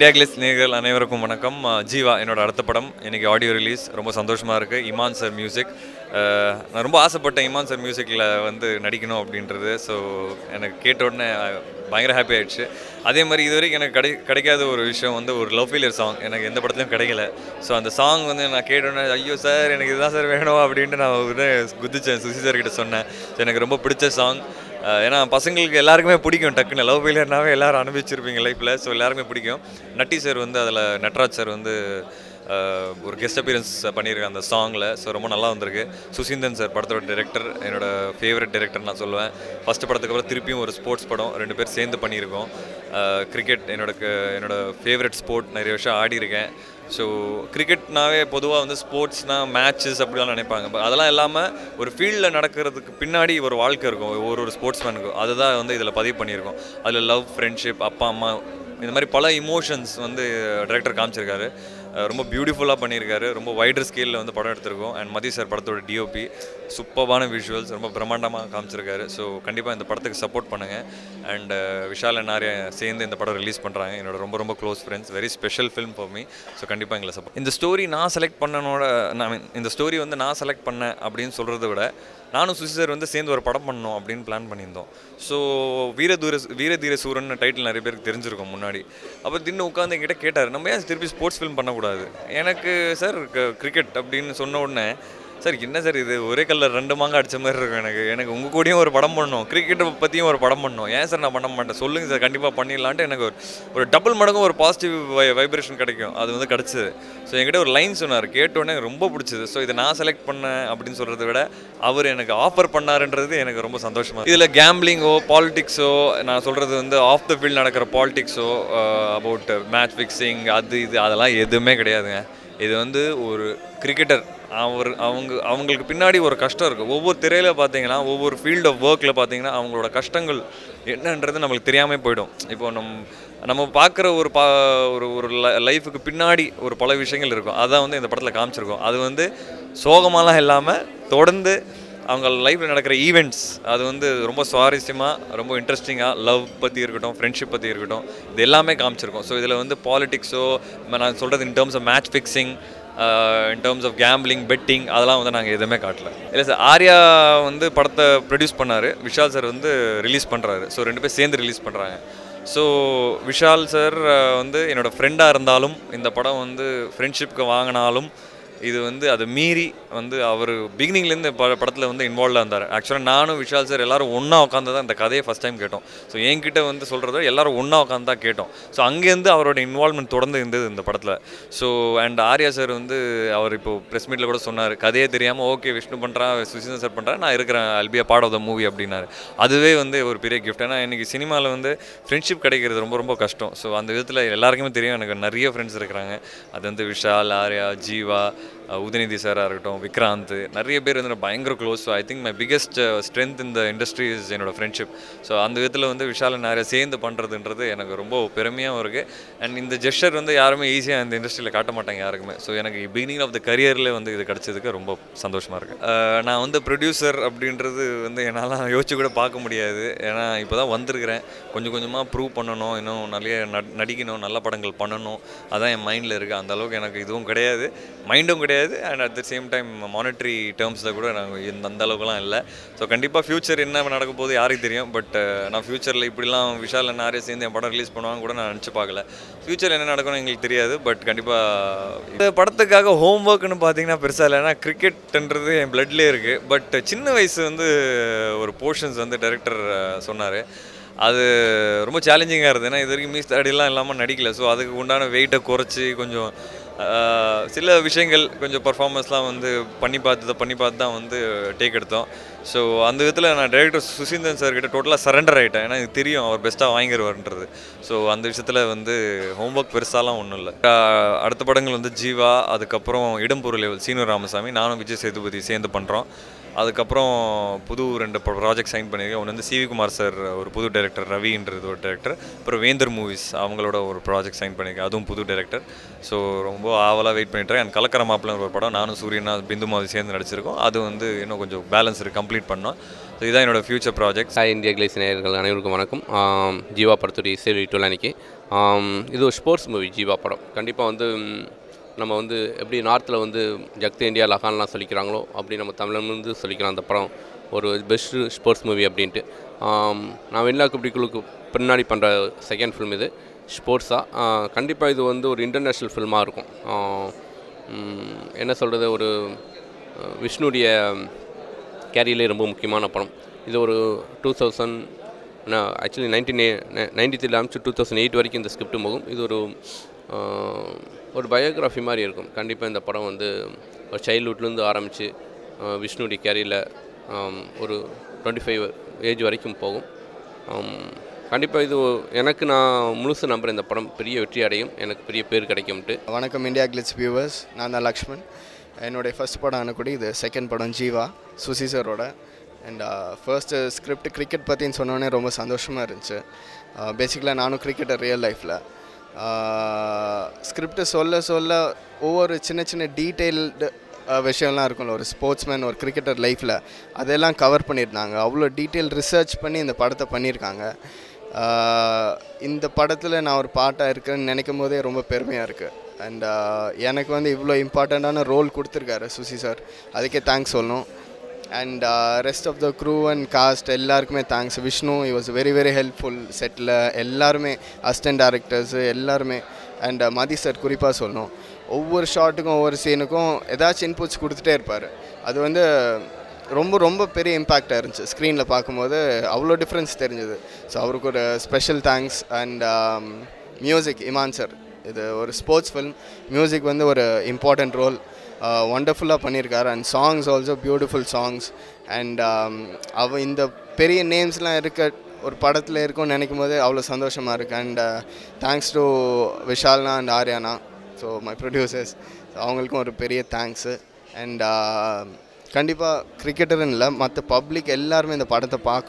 India Glitz நேயர்கள் அனைவருக்கும் வணக்கம். ஜீவா என்னோட அடுத்த படம் இன்றைக்கி ஆடியோ ரிலீஸ். ரொம்ப சந்தோஷமாக இருக்குது. Imman sir music. நான் ரொம்ப ஆசைப்பட்டேன் இமான் சார் மியூசிக்கில் வந்து நடிக்கணும் அப்படின்றது. ஸோ எனக்கு கேட்ட உடனே பயங்கர ஹாப்பி ஆகிடுச்சு. அதே மாதிரி இது வரைக்கும் எனக்கு கிடைக்காத ஒரு விஷயம் வந்து ஒரு லவ் ஃபெயிலியர் சாங் எனக்கு எந்த படத்துலையும் கிடைக்கல. ஸோ அந்த சாங் வந்து நான் கேட்டோன்னே ஐயோ சார் எனக்கு இதுதான் சார் வேணும் அப்படின்ட்டு நான் வந்து குதிச்சேன். சுசி சார் கிட்ட சொன்னேன். ஸோ எனக்கு ரொம்ப பிடிச்ச சாங். ஏன்னா பசங்களுக்கு எல்லாருக்குமே பிடிக்கும். டக்குன்னு லவ் ஃபெயிலியர்னாவே எல்லோரும் அனுபவிச்சிருப்பீங்க லைஃப்பில். ஸோ எல்லாருக்குமே பிடிக்கும். நட்டி சார் வந்து அதில் நட்ராஜ் சார் வந்து ஒரு கெஸ்ட் அப்பியரன்ஸ் பண்ணியிருக்கேன் அந்த சாங்கில். ஸோ ரொம்ப நல்லா வந்திருக்கு. சுசீந்தன் சார் படத்தோட டைரக்டர், என்னோடய ஃபேவரட் டைரக்டர் நான் சொல்லுவேன். ஃபஸ்ட்டு படத்துக்கு அப்புறம் திருப்பியும் ஒரு ஸ்போர்ட்ஸ் படம் 2 பேர் சேர்ந்து பண்ணியிருக்கோம். கிரிக்கெட் என்னோட ஃபேவரட் ஸ்போர்ட். நிறைய வருஷம் ஆடியிருக்கேன். ஸோ கிரிக்கெட்னாவே பொதுவாக வந்து ஸ்போர்ட்ஸ்னால் மேட்சஸ் அப்படிலாம் நினைப்பாங்க. அதெல்லாம் இல்லாமல் ஒரு ஃபீல்டில் நடக்கிறதுக்கு பின்னாடி ஒரு வாழ்க்கை இருக்கும் ஒரு ஸ்போர்ட்ஸ்மேனுக்கும். அதுதான் வந்து இதில் பதிவு பண்ணியிருக்கோம். அதில் லவ், ஃப்ரெண்ட்ஷிப், அப்பா அம்மா, இந்த மாதிரி பல இமோஷன்ஸ் வந்து டைரக்டர் காமிச்சிருக்காரு. ரொம்ப பியூட்டிஃபுல்லாக பண்ணியிருக்காரு. ரொம்ப வைடர் ஸ்கேலில் வந்து படம் எடுத்திருக்கோம். அண்ட் மதி சார் படத்தோட டிஓபி சூப்பரான விஷுவல்ஸ் ரொம்ப பிரம்மாண்டமாக காமிச்சிருக்காரு. ஸோ கண்டிப்பாக இந்த படத்துக்கு சப்போர்ட் பண்ணுங்கள். அண்ட் விஷால் நாரிய சேர்ந்து இந்த படம் ரிலீஸ் பண்ணுறாங்க. என்னோட ரொம்ப ரொம்ப close friends. Very special film for me. So கண்டிப்பாக எங்களை சப்போர்ட். இந்த ஸ்டோரி நான் செலக்ட் இந்த ஸ்டோரி வந்து நான் செலக்ட் பண்ணேன் அப்படின்னு சொல்கிறத விட நானும் சுசி சார் வந்து சேர்ந்து ஒரு படம் பண்ணணும் அப்படின்னு பிளான் பண்ணியிருந்தோம். ஸோ வீரதீர சூரன் டைட்டில் நிறைய பேருக்கு தெரிஞ்சிருக்கும் முன்னாடி. அப்புறம் தின்னு உட்காந்து என்கிட்ட கேட்டார், நம்ம ஏன் திருப்பி ஸ்போர்ட்ஸ் ஃபிலிம் பண்ணக்கூடாது? எனக்கு சார் கிரிக்கெட் அப்படின்னு சொன்ன உடனே, சார் என்ன சார் இது ஒரே கல்லில் 2 மாங்காய் அடித்த மாதிரி இருக்கும். எனக்கு உங்கள் கூடயும் ஒரு படம் பண்ணணும், கிரிக்கெட்டை பற்றியும் ஒரு படம் பண்ணணும். ஏன் சார் நான் பண்ண மாட்டேன், சொல்லுங்கள் சார், கண்டிப்பாக பண்ணிடலான்ட்டு எனக்கு ஒரு டபுள் மடங்கும் ஒரு பாசிட்டிவ் வைப்ரேஷன் கிடைக்கும். அது வந்து கிடச்சிது. ஸோ என்கிட்ட ஒரு லைன் சொன்னார், கேட்டோன்னே எனக்கு ரொம்ப பிடிச்சிது. ஸோ இதை நான் செலக்ட் பண்ணேன் அப்படின்னு சொல்கிறத விட அவர் எனக்கு ஆஃபர் பண்ணாருன்றது எனக்கு ரொம்ப சந்தோஷமாக. இதில் கேம்பிளிங்கோ பாலிடிக்ஸோ, நான் சொல்கிறது வந்து ஆஃப் த ஃபீல்ட் நடக்கிற பாலிடிக்ஸோ, அபவுட் மேட்ச் ஃபிக்ஸிங், அது இது அதெல்லாம் எதுவுமே கிடையாதுங்க. இது வந்து ஒரு கிரிக்கெட்டர் அவங்களுக்கு பின்னாடி ஒரு கஷ்டம் இருக்குது. ஒவ்வொரு திரையில் பார்த்தீங்கன்னா, ஒவ்வொரு ஃபீல்ட் ஆஃப் ஒர்க்கில் பார்த்தீங்கன்னா அவங்களோட கஷ்டங்கள் என்னன்றது நம்மளுக்கு தெரியாமல் போயிடும். இப்போ நம்ம பார்க்குற ஒரு லைஃபுக்கு பின்னாடி ஒரு பல விஷயங்கள் இருக்கும். அதான் வந்து இந்த படத்தில் காமிச்சிருக்கோம். அது வந்து சோகமாலாம் இல்லாமல் தொடர்ந்து அவங்க லைஃப்பில் நடக்கிற ஈவெண்ட்ஸ் அது வந்து ரொம்ப சுவாரஸ்யமாக, ரொம்ப இன்ட்ரெஸ்டிங்காக, லவ் பற்றி இருக்கட்டும், ஃப்ரெண்ட்ஷிப் பற்றி இருக்கட்டும், இது எல்லாமே காமிச்சிருக்கோம். ஸோ இதில் வந்து பாலிடிக்ஸோ, நான் சொல்கிறது in terms of match fixing, in terms of gambling, betting, அதெல்லாம் வந்து நாங்கள் எதுவுமே காட்டல. இல்லை சார், ஆர்யா வந்து படத்தை ப்ரொடியூஸ் பண்ணார். விஷால் சார் வந்து ரிலீஸ் பண்ணுறாரு. ஸோ 2 பேர் சேர்ந்து ரிலீஸ் பண்ணுறாங்க. ஸோ விஷால் சார் வந்து என்னோடய ஃப்ரெண்டாக இருந்தாலும், இந்த படம் வந்து ஃப்ரெண்ட்ஷிப்க்கு வாங்கினாலும், இது வந்து அதை மீறி வந்து அவர் பிகினிங்லேருந்து படத்தில் வந்து இன்வால்வாக இருந்தார். ஆக்சுவலாக நானும் விஷால் சார் எல்லோரும் ஒன்றா உட்காந்து தான் இந்த கதையை ஃபஸ்ட் டைம் கேட்டோம். ஸோ என்கிட்ட வந்து சொல்கிறத எல்லோரும் ஒன்றா உட்காந்து தான் கேட்டோம். ஸோ அங்கேருந்து அவரோட இன்வால்மெண்ட் தொடர்ந்து இருந்தது இந்த படத்தில். ஸோ அண்ட் ஆர்யா சார் வந்து அவர் இப்போது ப்ரெஸ் மீட்டில் கூட சொன்னார், கதையே தெரியாமல் ஓகே விஷ்ணு பண்ணுறான், சுசீந்தன் சார் பண்ணுறேன், நான் இருக்கிறேன், I'll be a part of the movie அப்படின்னாரு. அதுவே வந்து ஒரு பெரிய கிஃப்ட். ஏன்னா இன்றைக்கி சினிமாவில் வந்து ஃப்ரெண்ட்ஷிப் கிடைக்கிறது ரொம்ப ரொம்ப கஷ்டம். ஸோ அந்த விதத்தில் எல்லாருக்குமே தெரியும், எனக்கு நிறைய ஃப்ரெண்ட்ஸ் இருக்கிறாங்க. அது வந்து விஷால், ஆர்யா, ஜீவா, உதயநிதி சாராக இருக்கட்டும், விக்ராந்த், நிறைய பேர் வந்து பயங்கர close. So I think my biggest strength இந்த இண்டஸ்ட்ரி இஸ் என்னோடய ஃப்ரெண்ட்ஷிப். ஸோ அந்த விதத்தில் வந்து விஷால் நிறைய சேர்ந்து பண்ணுறதுன்றது எனக்கு ரொம்ப பெருமையாகவும் இருக்குது. அண்ட் இந்த ஜெஸ்டர் வந்து யாருமே ஈஸியாக இந்த இண்டஸ்ட்ரியில் காட்ட மாட்டாங்க யாருக்குமே. ஸோ எனக்கு பிகினிங் ஆஃப் த கரியரில் வந்து இது கிடச்சதுக்கு ரொம்ப சந்தோஷமாக இருக்குது. நான் வந்து ப்ரொடியூசர் அப்படின்றது வந்து என்னால் யோசிச்சு கூட பார்க்க முடியாது. ஏன்னா இப்போ தான் வந்திருக்கிறேன். கொஞ்சம் கொஞ்சமாக ப்ரூவ் பண்ணணும், இன்னும் நிறைய நடிக்கணும், நல்ல படங்கள் பண்ணணும், அதான் என் மைண்டில் இருக்குது. அந்தளவுக்கு எனக்கு இதுவும் கிடையாது, மைண்டும் கிடையாது. And at the same time monetary டேர்ம்ஸில் கூட நாங்கள் அந்த அளவுக்குலாம் இல்லை. ஸோ கண்டிப்பாக ஃப்யூச்சர் என்ன நடக்க போது யாருக்கு தெரியும். பட் நான் ஃப்யூச்சரில் இப்படிலாம் விஷால் நிறைய சேர்ந்து என் படம் ரிலீஸ் பண்ணுவாங்க கூட நான் நினச்சி பார்க்கல. ஃப்யூச்சர் என்ன நடக்கும்னு எங்களுக்கு தெரியாது. பட் கண்டிப்பாக இந்த படத்துக்காக ஹோம் ஒர்க்குன்னு பார்த்தீங்கன்னா பெருசாக இல்லை. ஏன்னா கிரிக்கெட்ன்றது என் பிளட்லேயே இருக்குது. பட் சின்ன வயசு வந்து ஒரு போர்ஷன்ஸ் வந்து டைரக்டர் சொன்னார், அது ரொம்ப சேலஞ்சிங்காக இருந்தது. ஏன்னா இது வரைக்கும் மீஸ் அடிலாம் இல்லாமல் நடிக்கல. ஸோ அதுக்கு உண்டான வெயிட்டை குறைச்சி கொஞ்சம் சில விஷயங்கள் கொஞ்சம் பர்ஃபார்மன்ஸ்லாம் வந்து பண்ணி பார்த்து தான் வந்து டேக் எடுத்தோம். ஸோ அந்த விதத்தில் நான் டைரக்டர் சுசீந்தன் சார்கிட்ட டோட்டலாக சரண்டர் ஆகிட்டேன். ஏன்னா எனக்கு தெரியும் அவர் பெஸ்ட்டாக வாங்கிடுவார்ன்றது. ஸோ அந்த விஷயத்தில் வந்து ஹோம்ஒர்க் பெருசாலாம் ஒன்றும் இல்லை. அடுத்த படங்கள் வந்து ஜீவா, அதுக்கப்புறம் இடம்பொருள் சீனு ராமசாமி, நானும் விஜய் சேதுபதி சேர்ந்து பண்ணுறோம். அதுக்கப்புறம் புது 2 ப்ராஜெக்ட் சைன் பண்ணியிருக்கேன். ஒன்று வந்து சிவி குமார் சார், ஒரு புது டைரக்டர், ரவின்றது ஒரு டைரக்டர். அப்புறம் வேந்தர் மூவிஸ் அவங்களோட ஒரு ப்ராஜெக்ட் சைன் பண்ணியிருக்கேன், அதுவும் புது டைரக்டர். ஸோ ரொம்ப ஆவலாக வெயிட் பண்ணிட்டுருக்கேன். அண்ட் கலக்கர மாப்பிள்ளை ஒரு படம் நானும் சூரியனா பிந்துமாவது சேர்ந்து நடிச்சிருக்கோம். அது வந்து இன்னும் கொஞ்சம் பேலன்ஸ் கம்ப்ளீட் பண்ணோம். ஸோ இதுதான் என்னோட ஃபியூச்சர் ப்ராஜெக்ட்ஸ். இந்தியா கிளேஸ் நேயர்கள் அனைவருக்கும் வணக்கம். ஜீவா படத்துடைய இசை வெளியிட்டுள்ள அன்றைக்கி இது ஒரு ஸ்போர்ட்ஸ் மூவி ஜீவா படம். கண்டிப்பாக வந்து நம்ம வந்து எப்படி நார்த்தில் வந்து ஜக்த் இந்தியா லகான்லாம் சொல்லிக்கிறாங்களோ அப்படி நம்ம தமிழ்லேருந்து சொல்லிக்கலாம். அந்த படம் ஒரு பெஸ்ட்டு ஸ்போர்ட்ஸ் மூவி அப்படின்ட்டு. நான் வெண்ணிலா கபடிக்குழுக்கு பின்னாடி பண்ணுற செகண்ட் ஃபிலிம் இது ஸ்போர்ட்ஸாக. கண்டிப்பாக இது வந்து ஒரு இன்டர்நேஷ்னல் ஃபில்மாக இருக்கும். என்ன சொல்கிறது, ஒரு விஷ்ணுடைய கேரியிலே ரொம்ப முக்கியமான படம். இது ஒரு 2000 ஆக்சுவலி 1993 ஆரம்பிச்சு 2008 வரைக்கும் இந்த ஸ்கிரிப்ட் போகும். இது ஒரு பயோகிராஃபி மாதிரி இருக்கும். கண்டிப்பாக இந்த படம் வந்து ஒரு சைல்ட்ஹுட்லேருந்து ஆரம்பித்து விஷ்ணுடைய கேரியில் ஒரு 25 ஏஜ் வரைக்கும் போகும். கண்டிப்பாக இது எனக்கு நான் முழுசு நம்புகிறேன் இந்த படம் பெரிய வெற்றி அடையும், எனக்கு பெரிய பேர் கிடைக்கும்ட்டு. வணக்கம் இந்தியா கிளிட்ஸ் வியூவர்ஸ், நான் தான் லக்ஷ்மன். என்னுடைய ஃபர்ஸ்ட் படம் அனுக்கூடி, இது செகண்ட் படம் ஜீவா சுசி சாரோட. அண்ட் ஃபர்ஸ்ட்டு ஸ்கிரிப்ட் கிரிக்கெட் பற்றின்னு சொன்னோன்னே ரொம்ப சந்தோஷமாக இருந்துச்சு. பேசிக்கலாக நானும் கிரிக்கெட்டர் ரியல் லைஃப்பில். ஸ்கிரிப்டை சொல்ல ஒவ்வொரு சின்ன சின்ன டீட்டெயில்டு விஷயம்லாம் இருக்கும்ல ஒரு ஸ்போர்ட்ஸ்மேன் ஒரு கிரிக்கெட்டர் லைஃப்பில், அதெல்லாம் கவர் பண்ணியிருந்தாங்க. அவ்வளோ டீட்டெயில் ரிசர்ச் பண்ணி இந்த படத்தை பண்ணியிருக்காங்க. இந்த படத்தில் நான் ஒரு பாட்டாக இருக்கேன்னு நினைக்கும் போதே ரொம்ப பெருமையாக இருக்குது. அண்ட் எனக்கு வந்து இவ்வளோ இம்பார்ட்டண்ட்டான ரோல் கொடுத்துருக்காரு சுசி சார், அதுக்கே தேங்க்ஸ் சொல்லணும். And rest of the crew and cast எல்லாருக்குமே thanks. Vishnu he was very very helpful. செட்டில் எல்லாருமே அசிஸ்டன்ட் டேரக்டர்ஸு எல்லாருமே. அண்ட் மதி சார் குறிப்பாக சொல்லணும், ஒவ்வொரு ஷாட்டுக்கும் ஒவ்வொரு சீனுக்கும் ஏதாச்சும் இன்புட்ஸ் கொடுத்துட்டே இருப்பார். அது வந்து ரொம்ப ரொம்ப பெரிய இம்பேக்டாக இருந்துச்சு. ஸ்க்ரீனில் பார்க்கும்போது அவ்வளோ டிஃப்ரென்ஸ் தெரிஞ்சுது. ஸோ அவருக்கு ஒரு special thanks. And music Imman sir, இது ஒரு ஸ்போர்ட்ஸ் ஃபில்ம், மியூசிக் வந்து ஒரு இம்பார்ட்டண்ட் ரோல் ஒண்டர்ஃபுல்லாக பண்ணியிருக்காரு. And songs also beautiful songs. And இந்த பெரிய நேம்ஸ்லாம் இருக்க ஒரு படத்தில் இருக்கும்னு நினைக்கும் போது அவ்வளோ சந்தோஷமாக இருக்குது. அண்ட் தேங்க்ஸ் டு விஷால்னா அண்ட் ஆர்யானா, ஸோ மை ப்ரொடியூசர்ஸ், அவங்களுக்கும் ஒரு பெரிய தேங்க்ஸு. அண்ட் கண்டிப்பாக கிரிக்கெட்டர்னு இல்லை, மற்ற பப்ளிக் எல்லாருமே இந்த படத்தை பார்க்கணும்.